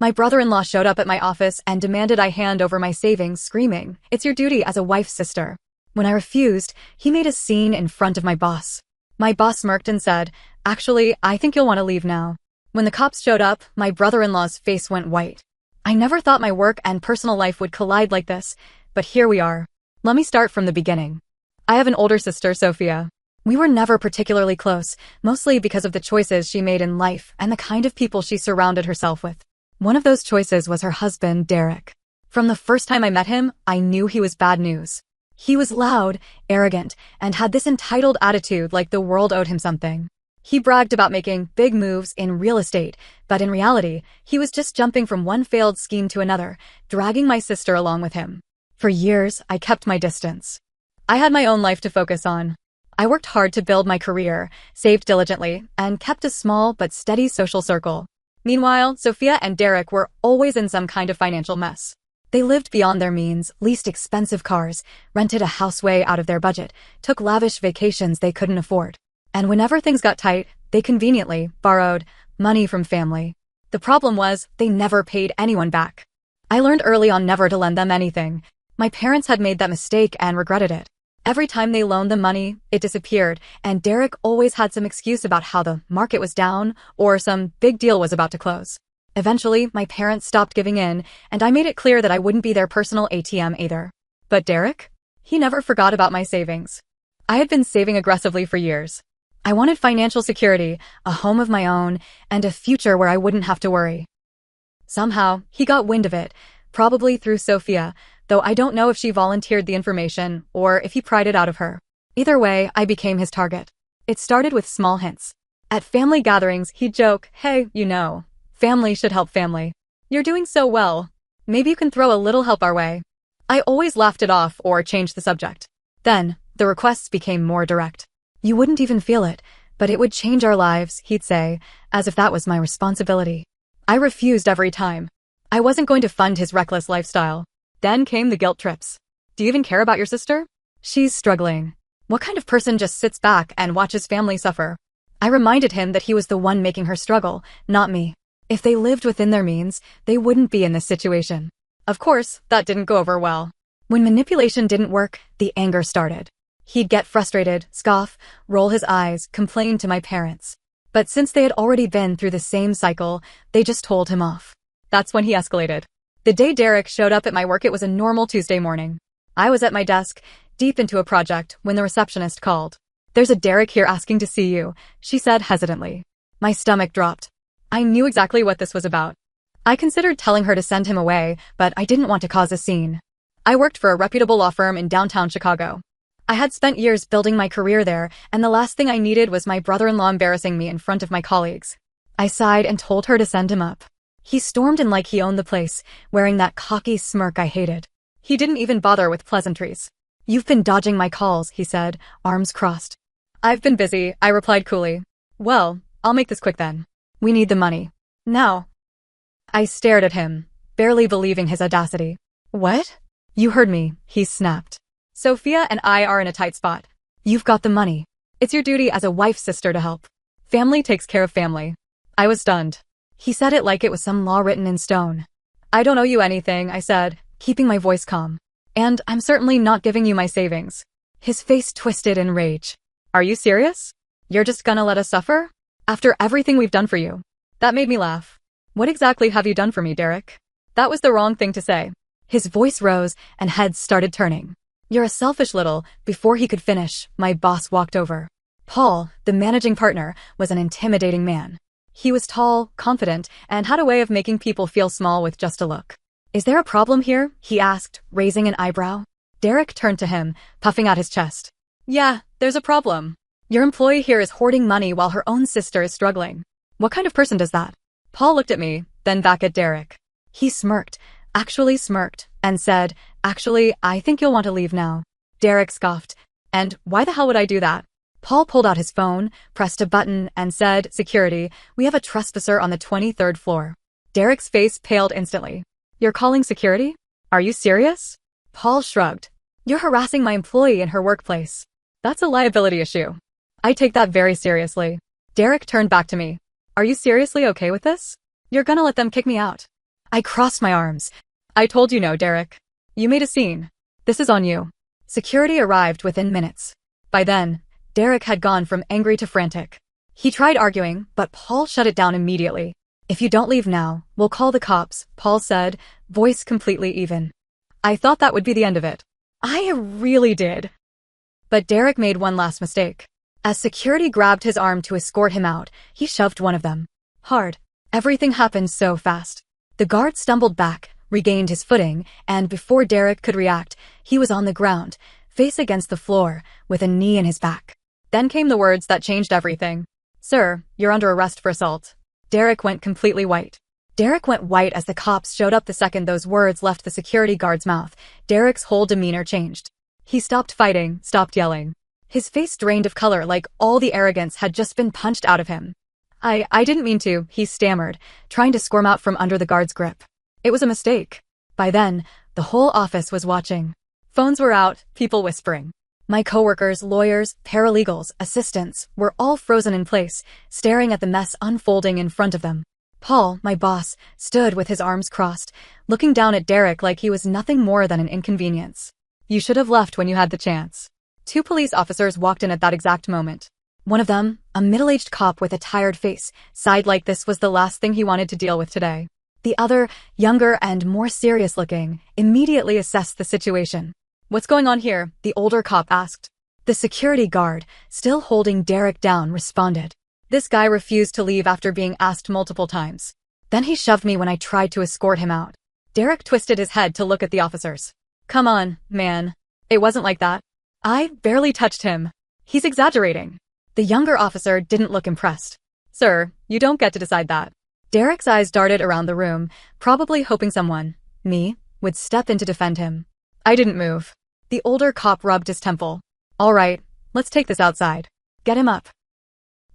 My brother-in-law showed up at my office and demanded I hand over my savings, screaming, "It's your duty as a wife's sister." When I refused, he made a scene in front of my boss. My boss smirked and said, "Actually, I think you'll want to leave now." When the cops showed up, my brother-in-law's face went white. I never thought my work and personal life would collide like this, but here we are. Let me start from the beginning. I have an older sister, Sophia. We were never particularly close, mostly because of the choices she made in life and the kind of people she surrounded herself with. One of those choices was her husband, Derek. From the first time I met him, I knew he was bad news. He was loud, arrogant, and had this entitled attitude like the world owed him something. He bragged about making big moves in real estate, but in reality, he was just jumping from one failed scheme to another, dragging my sister along with him. For years, I kept my distance. I had my own life to focus on. I worked hard to build my career, saved diligently, and kept a small but steady social circle. Meanwhile, Sophia and Derek were always in some kind of financial mess. They lived beyond their means, leased expensive cars, rented a house way out of their budget, took lavish vacations they couldn't afford. And whenever things got tight, they conveniently borrowed money from family. The problem was, they never paid anyone back. I learned early on never to lend them anything. My parents had made that mistake and regretted it. Every time they loaned them money, it disappeared, and Derek always had some excuse about how the market was down or some big deal was about to close. Eventually, my parents stopped giving in, and I made it clear that I wouldn't be their personal ATM either. But Derek? He never forgot about my savings. I had been saving aggressively for years. I wanted financial security, a home of my own, and a future where I wouldn't have to worry. Somehow, he got wind of it, probably through Sophia, though I don't know if she volunteered the information or if he pried it out of her. Either way, I became his target. It started with small hints. At family gatherings, he'd joke, "Hey, family should help family. You're doing so well. Maybe you can throw a little help our way." I always laughed it off or changed the subject. Then, the requests became more direct. "You wouldn't even feel it, but it would change our lives," he'd say, as if that was my responsibility. I refused every time. I wasn't going to fund his reckless lifestyle. Then came the guilt trips. "Do you even care about your sister? She's struggling. What kind of person just sits back and watches family suffer?" I reminded him that he was the one making her struggle, not me. If they lived within their means, they wouldn't be in this situation. Of course, that didn't go over well. When manipulation didn't work, the anger started. He'd get frustrated, scoff, roll his eyes, complain to my parents. But since they had already been through the same cycle, they just told him off. That's when he escalated. The day Derek showed up at my work, it was a normal Tuesday morning. I was at my desk, deep into a project, when the receptionist called. "There's a Derek here asking to see you," she said hesitantly. My stomach dropped. I knew exactly what this was about. I considered telling her to send him away, but I didn't want to cause a scene. I worked for a reputable law firm in downtown Chicago. I had spent years building my career there, and the last thing I needed was my brother-in-law embarrassing me in front of my colleagues. I sighed and told her to send him up. He stormed in like he owned the place, wearing that cocky smirk I hated. He didn't even bother with pleasantries. "You've been dodging my calls," he said, arms crossed. "I've been busy," I replied coolly. "Well, I'll make this quick then. We need the money. Now." I stared at him, barely believing his audacity. "What?" "You heard me," he snapped. "Sophia and I are in a tight spot. You've got the money. It's your duty as a wife's sister to help. Family takes care of family." I was stunned. He said it like it was some law written in stone. "I don't owe you anything," I said, keeping my voice calm. "And I'm certainly not giving you my savings." His face twisted in rage. "Are you serious? You're just gonna let us suffer? After everything we've done for you?" That made me laugh. "What exactly have you done for me, Derek?" That was the wrong thing to say. His voice rose and heads started turning. "You're a selfish little—" Before he could finish, my boss walked over. Paul, the managing partner, was an intimidating man. He was tall, confident, and had a way of making people feel small with just a look. "Is there a problem here?" he asked, raising an eyebrow. Derek turned to him, puffing out his chest. "Yeah, there's a problem. Your employee here is hoarding money while her own sister is struggling." "What kind of person does that?" Paul looked at me, then back at Derek. He smirked, and said, "Actually, I think you'll want to leave now." Derek scoffed. "And why the hell would I do that?" Paul pulled out his phone, pressed a button, and said, "Security, we have a trespasser on the 23rd floor." Derek's face paled instantly. "You're calling security? Are you serious?" Paul shrugged. "You're harassing my employee in her workplace. That's a liability issue. I take that very seriously." Derek turned back to me. "Are you seriously okay with this? You're gonna let them kick me out?" I crossed my arms. I told you no, Derek. You made a scene. This is on you. Security arrived within minutes. By then, Derek had gone from angry to frantic. He tried arguing, but Paul shut it down immediately. If you don't leave now, we'll call the cops, Paul said, voice completely even. I thought that would be the end of it. I really did. But Derek made one last mistake. As security grabbed his arm to escort him out, he shoved one of them. Hard. Everything happened so fast. The guard stumbled back, regained his footing, and before Derek could react, he was on the ground, face against the floor, with a knee in his back. Then came the words that changed everything. Sir, you're under arrest for assault. Derek went completely white. Derek went white as the cops showed up the second those words left the security guard's mouth. Derek's whole demeanor changed. He stopped fighting, stopped yelling. His face drained of color like all the arrogance had just been punched out of him. I didn't mean to, he stammered, trying to squirm out from under the guard's grip. It was a mistake. By then, the whole office was watching. Phones were out, people whispering. My coworkers, lawyers, paralegals, assistants were all frozen in place, staring at the mess unfolding in front of them. Paul, my boss, stood with his arms crossed, looking down at Derek like he was nothing more than an inconvenience. You should have left when you had the chance. 2 police officers walked in at that exact moment. One of them, a middle-aged cop with a tired face, sighed like this was the last thing he wanted to deal with today. The other, younger and more serious-looking, immediately assessed the situation. What's going on here? The older cop asked. The security guard, still holding Derek down, responded. This guy refused to leave after being asked multiple times. Then he shoved me when I tried to escort him out. Derek twisted his head to look at the officers. Come on, man. It wasn't like that. I barely touched him. He's exaggerating. The younger officer didn't look impressed. Sir, you don't get to decide that. Derek's eyes darted around the room, probably hoping someone, me, would step in to defend him. I didn't move. The older cop rubbed his temple. All right, let's take this outside. Get him up.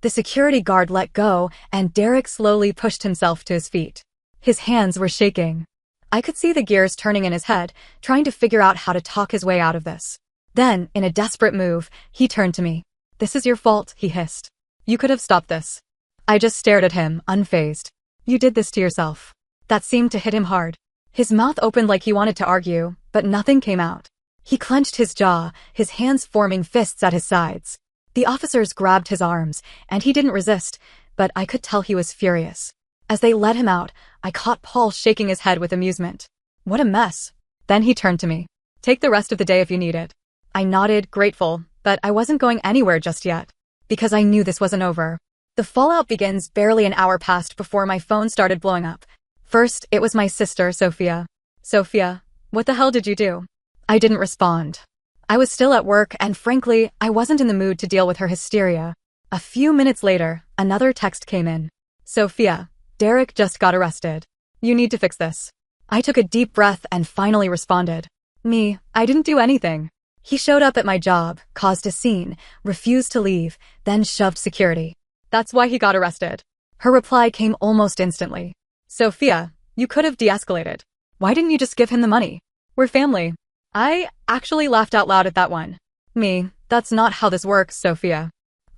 The security guard let go, and Derek slowly pushed himself to his feet. His hands were shaking. I could see the gears turning in his head, trying to figure out how to talk his way out of this. Then, in a desperate move, he turned to me. This is your fault, he hissed. You could have stopped this. I just stared at him, unfazed. You did this to yourself. That seemed to hit him hard. His mouth opened like he wanted to argue, but nothing came out. He clenched his jaw, his hands forming fists at his sides. The officers grabbed his arms, and he didn't resist, but I could tell he was furious. As they led him out, I caught Paul shaking his head with amusement. What a mess. Then he turned to me. Take the rest of the day if you need it. I nodded, grateful, but I wasn't going anywhere just yet. Because I knew this wasn't over. The fallout begins barely an hour past before my phone started blowing up. First, it was my sister, Sophia. Sophia, what the hell did you do? I didn't respond. I was still at work, and frankly, I wasn't in the mood to deal with her hysteria. A few minutes later, another text came in. Sophia, Derek just got arrested. You need to fix this. I took a deep breath and finally responded. Me, I didn't do anything. He showed up at my job, caused a scene, refused to leave, then shoved security. That's why he got arrested. Her reply came almost instantly. Sophia, you could have de-escalated. Why didn't you just give him the money? We're family. I actually laughed out loud at that one. Me, that's not how this works, Sophia.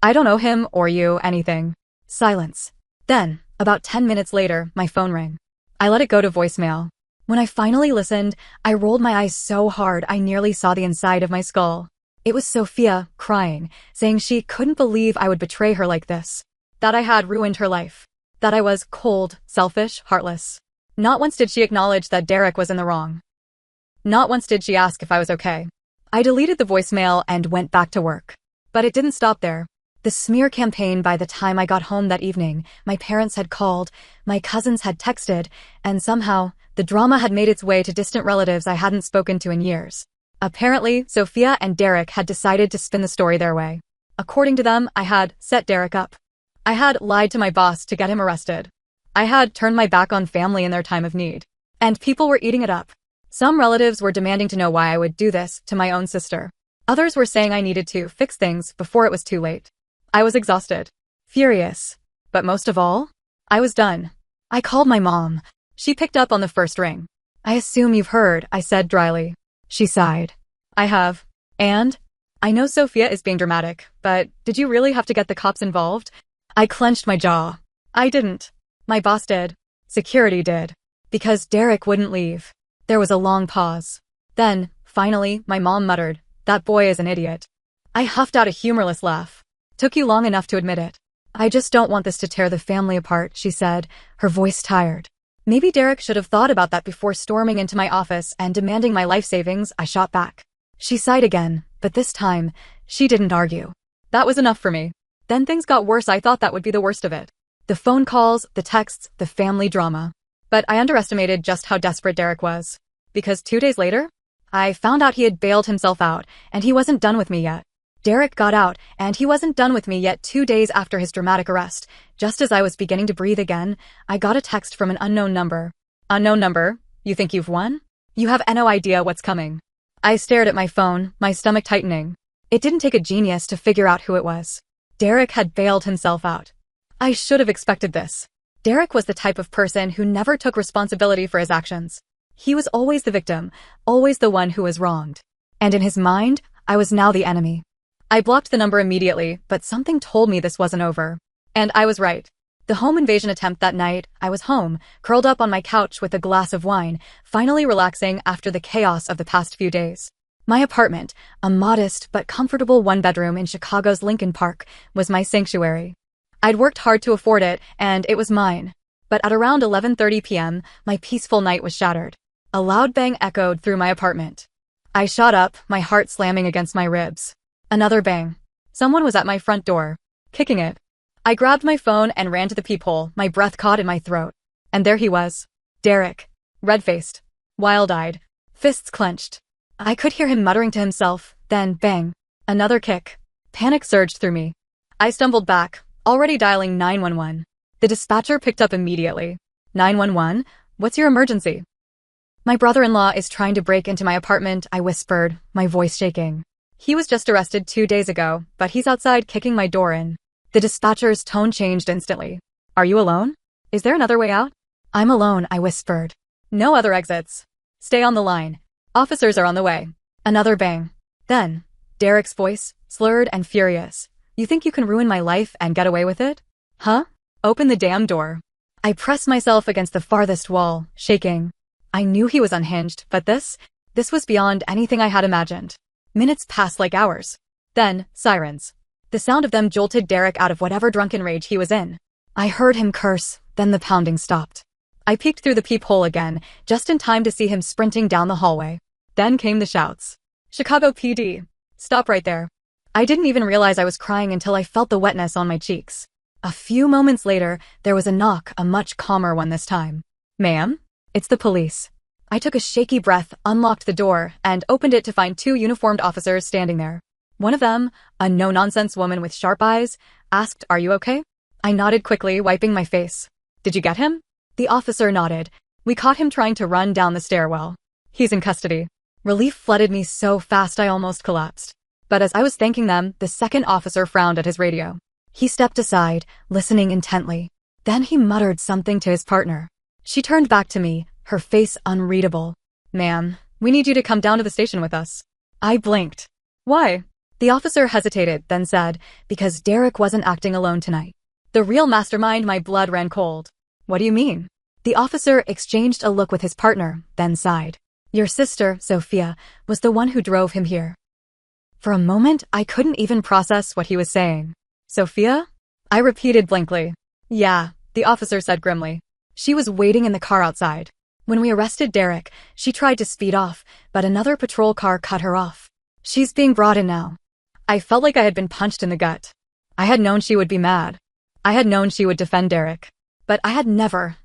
I don't owe him or you anything. Silence. Then, about 10 minutes later, my phone rang. I let it go to voicemail. When I finally listened, I rolled my eyes so hard I nearly saw the inside of my skull. It was Sophia, crying, saying she couldn't believe I would betray her like this. That I had ruined her life. That I was cold, selfish, heartless. Not once did she acknowledge that Derek was in the wrong. Not once did she ask if I was okay. I deleted the voicemail and went back to work. But it didn't stop there. The smear campaign, by the time I got home that evening, my parents had called, my cousins had texted, and somehow, the drama had made its way to distant relatives I hadn't spoken to in years. Apparently, Sophia and Derek had decided to spin the story their way. According to them, I had set Derek up. I had lied to my boss to get him arrested. I had turned my back on family in their time of need. And people were eating it up. Some relatives were demanding to know why I would do this to my own sister. Others were saying I needed to fix things before it was too late. I was exhausted, furious, but most of all, I was done. I called my mom. She picked up on the first ring. I assume you've heard, I said dryly. She sighed. I have. And? I know Sophia is being dramatic, but did you really have to get the cops involved? I clenched my jaw. I didn't. My boss did. Security did. Because Derek wouldn't leave. There was a long pause. Then, finally, my mom muttered, "That boy is an idiot." I huffed out a humorless laugh. "Took you long enough to admit it." "I just don't want this to tear the family apart," she said, her voice tired. "Maybe Derek should have thought about that before storming into my office and demanding my life savings," I shot back. She sighed again, but this time, she didn't argue. That was enough for me. Then things got worse. I thought that would be the worst of it. The phone calls, the texts, the family drama. But I underestimated just how desperate Derek was. Because 2 days later, I found out he had bailed himself out, and he wasn't done with me yet. Derek got out, and he wasn't done with me yet. 2 days after his dramatic arrest, just as I was beginning to breathe again, I got a text from an unknown number. "Unknown number? You think you've won? You have no idea what's coming." I stared at my phone, my stomach tightening. It didn't take a genius to figure out who it was. Derek had bailed himself out. I should have expected this. Derek was the type of person who never took responsibility for his actions. He was always the victim, always the one who was wronged. And in his mind, I was now the enemy. I blocked the number immediately, but something told me this wasn't over. And I was right. The home invasion attempt that night, I was home, curled up on my couch with a glass of wine, finally relaxing after the chaos of the past few days. My apartment, a modest but comfortable one-bedroom in Chicago's Lincoln Park, was my sanctuary. I'd worked hard to afford it, and it was mine. But at around 11:30 p.m., my peaceful night was shattered. A loud bang echoed through my apartment. I shot up, my heart slamming against my ribs. Another bang. Someone was at my front door, kicking it. I grabbed my phone and ran to the peephole, my breath caught in my throat. And there he was. Derek. Red-faced. Wild-eyed. Fists clenched. I could hear him muttering to himself, then bang. Another kick. Panic surged through me. I stumbled back, already dialing 911. The dispatcher picked up immediately. 911? What's your emergency? My brother-in-law is trying to break into my apartment, I whispered, my voice shaking. He was just arrested 2 days ago, but he's outside kicking my door in. The dispatcher's tone changed instantly. Are you alone? Is there another way out? I'm alone, I whispered. No other exits. Stay on the line. Officers are on the way. Another bang. Then, Derek's voice, slurred and furious. You think you can ruin my life and get away with it? Huh? Open the damn door. I pressed myself against the farthest wall, shaking. I knew he was unhinged, but this was beyond anything I had imagined. Minutes passed like hours. Then, sirens. The sound of them jolted Derek out of whatever drunken rage he was in. I heard him curse, then the pounding stopped. I peeked through the peephole again, just in time to see him sprinting down the hallway. Then came the shouts. Chicago PD. Stop right there. I didn't even realize I was crying until I felt the wetness on my cheeks. A few moments later, there was a knock, a much calmer one this time. Ma'am? It's the police. I took a shaky breath, unlocked the door, and opened it to find 2 uniformed officers standing there. One of them, a no-nonsense woman with sharp eyes, asked, "Are you okay?" I nodded quickly, wiping my face. "Did you get him?" The officer nodded. "We caught him trying to run down the stairwell. He's in custody." Relief flooded me so fast I almost collapsed. But as I was thanking them, the second officer frowned at his radio. He stepped aside, listening intently. Then he muttered something to his partner. She turned back to me, her face unreadable. "Ma'am, we need you to come down to the station with us." I blinked. "Why?" The officer hesitated, then said, "Because Derek wasn't acting alone tonight." The real mastermind. My blood ran cold. "What do you mean?" The officer exchanged a look with his partner, then sighed. "Your sister, Sophia, was the one who drove him here." For a moment, I couldn't even process what he was saying. "Sophia?" I repeated blankly. "Yeah," the officer said grimly. "She was waiting in the car outside. When we arrested Derek, she tried to speed off, but another patrol car cut her off. She's being brought in now." I felt like I had been punched in the gut. I had known she would be mad. I had known she would defend Derek. But I had never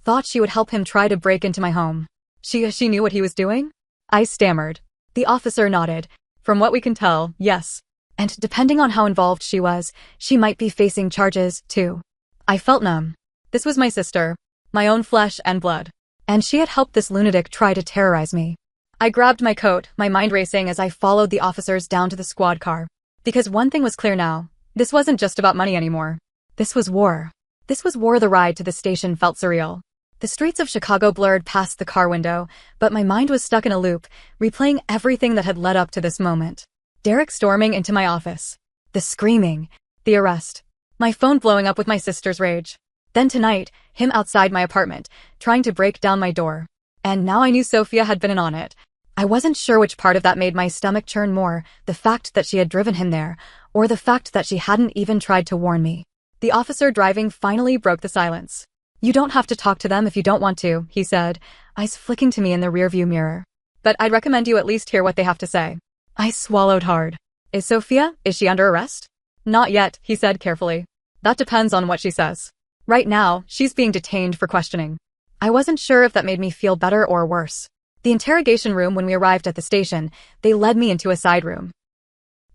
thought she would help him try to break into my home. She knew what he was doing? I stammered. The officer nodded. "From what we can tell, yes. And depending on how involved she was, she might be facing charges, too." I felt numb. This was my sister, my own flesh and blood. And she had helped this lunatic try to terrorize me. I grabbed my coat, my mind racing as I followed the officers down to the squad car. Because one thing was clear now. This wasn't just about money anymore. This was war. This was war. The ride to the station felt surreal. The streets of Chicago blurred past the car window, but my mind was stuck in a loop, replaying everything that had led up to this moment. Derek storming into my office. The screaming. The arrest. My phone blowing up with my sister's rage. Then tonight, him outside my apartment, trying to break down my door. And now I knew Sophia had been in on it. I wasn't sure which part of that made my stomach churn more, the fact that she had driven him there, or the fact that she hadn't even tried to warn me. The officer driving finally broke the silence. "You don't have to talk to them if you don't want to," he said, eyes flicking to me in the rearview mirror. "But I'd recommend you at least hear what they have to say." I swallowed hard. Is she under arrest?" "Not yet," he said carefully. "That depends on what she says. Right now, she's being detained for questioning." I wasn't sure if that made me feel better or worse. The interrogation room when we arrived at the station, they led me into a side room.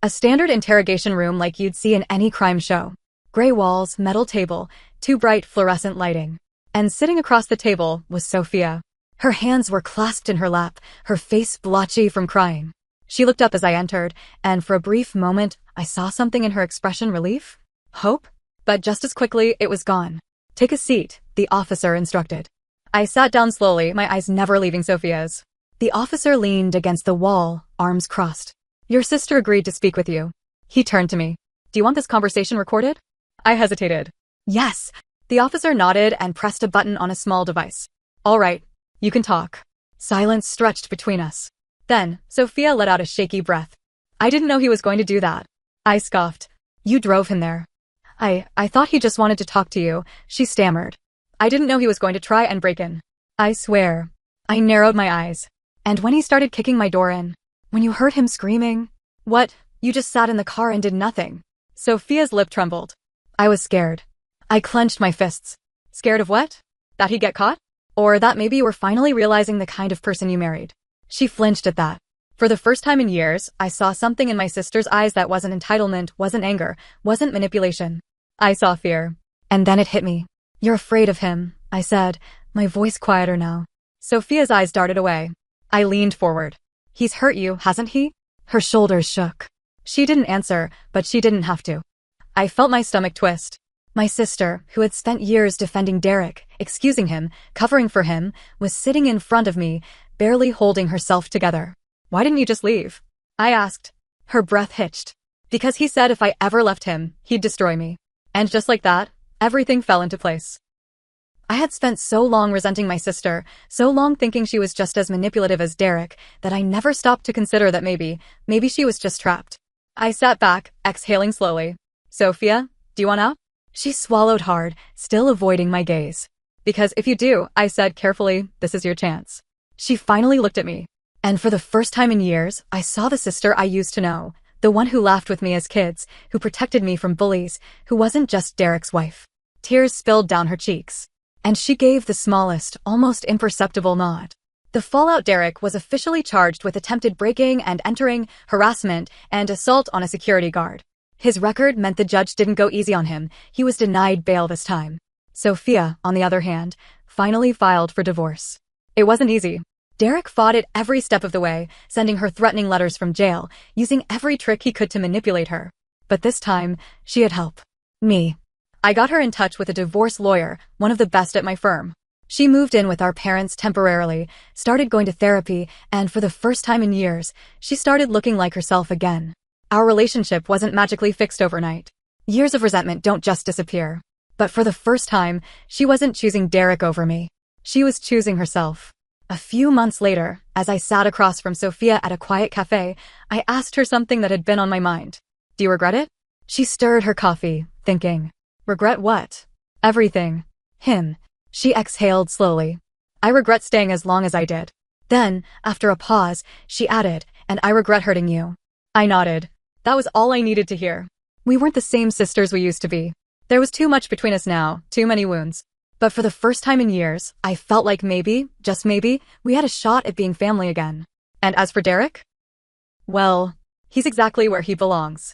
A standard interrogation room like you'd see in any crime show. Gray walls, metal table, too bright fluorescent lighting. And sitting across the table was Sophia. Her hands were clasped in her lap, her face blotchy from crying. She looked up as I entered, and for a brief moment, I saw something in her expression: relief? Hope? But just as quickly, it was gone. "Take a seat," the officer instructed. I sat down slowly, my eyes never leaving Sophia's. The officer leaned against the wall, arms crossed. "Your sister agreed to speak with you." He turned to me. "Do you want this conversation recorded?" I hesitated. "Yes." The officer nodded and pressed a button on a small device. "All right, you can talk." Silence stretched between us. Then, Sophia let out a shaky breath. "I didn't know he was going to do that." I scoffed. "You drove him there." I thought he just wanted to talk to you," she stammered. "I didn't know he was going to try and break in." I swear. I narrowed my eyes. "And when he started kicking my door in? When you heard him screaming? What, you just sat in the car and did nothing?" Sophia's lip trembled. I was scared. I clenched my fists. "Scared of what? That he'd get caught? Or that maybe you were finally realizing the kind of person you married?" She flinched at that. For the first time in years, I saw something in my sister's eyes that wasn't entitlement, wasn't anger, wasn't manipulation. I saw fear. And then it hit me. "You're afraid of him," I said, my voice quieter now. Sophia's eyes darted away. I leaned forward. "He's hurt you, hasn't he?" Her shoulders shook. She didn't answer, but she didn't have to. I felt my stomach twist. My sister, who had spent years defending Derek, excusing him, covering for him, was sitting in front of me, barely holding herself together. "Why didn't you just leave?" I asked. Her breath hitched. "Because he said if I ever left him, he'd destroy me." And just like that, everything fell into place. I had spent so long resenting my sister, so long thinking she was just as manipulative as Derek, that I never stopped to consider that maybe she was just trapped. I sat back, exhaling slowly. "Sophia, do you want out?" She swallowed hard, still avoiding my gaze. "Because if you do," I said carefully, "this is your chance." She finally looked at me. And for the first time in years, I saw the sister I used to know, the one who laughed with me as kids, who protected me from bullies, who wasn't just Derek's wife. Tears spilled down her cheeks. And she gave the smallest, almost imperceptible nod. The fallout: Derek was officially charged with attempted breaking and entering, harassment, and assault on a security guard. His record meant the judge didn't go easy on him. He was denied bail this time. Sophia, on the other hand, finally filed for divorce. It wasn't easy. Derek fought it every step of the way, sending her threatening letters from jail, using every trick he could to manipulate her. But this time, she had help. Me. I got her in touch with a divorce lawyer, one of the best at my firm. She moved in with our parents temporarily, started going to therapy, and for the first time in years, she started looking like herself again. Our relationship wasn't magically fixed overnight. Years of resentment don't just disappear. But for the first time, she wasn't choosing Derek over me. She was choosing herself. A few months later, as I sat across from Sophia at a quiet cafe, I asked her something that had been on my mind. "Do you regret it?" She stirred her coffee, thinking. "Regret what?" "Everything. Him." She exhaled slowly. "I regret staying as long as I did." Then, after a pause, she added, "And I regret hurting you." I nodded. That was all I needed to hear. We weren't the same sisters we used to be. There was too much between us now, too many wounds. But for the first time in years, I felt like maybe, just maybe, we had a shot at being family again. And as for Derek? Well, he's exactly where he belongs.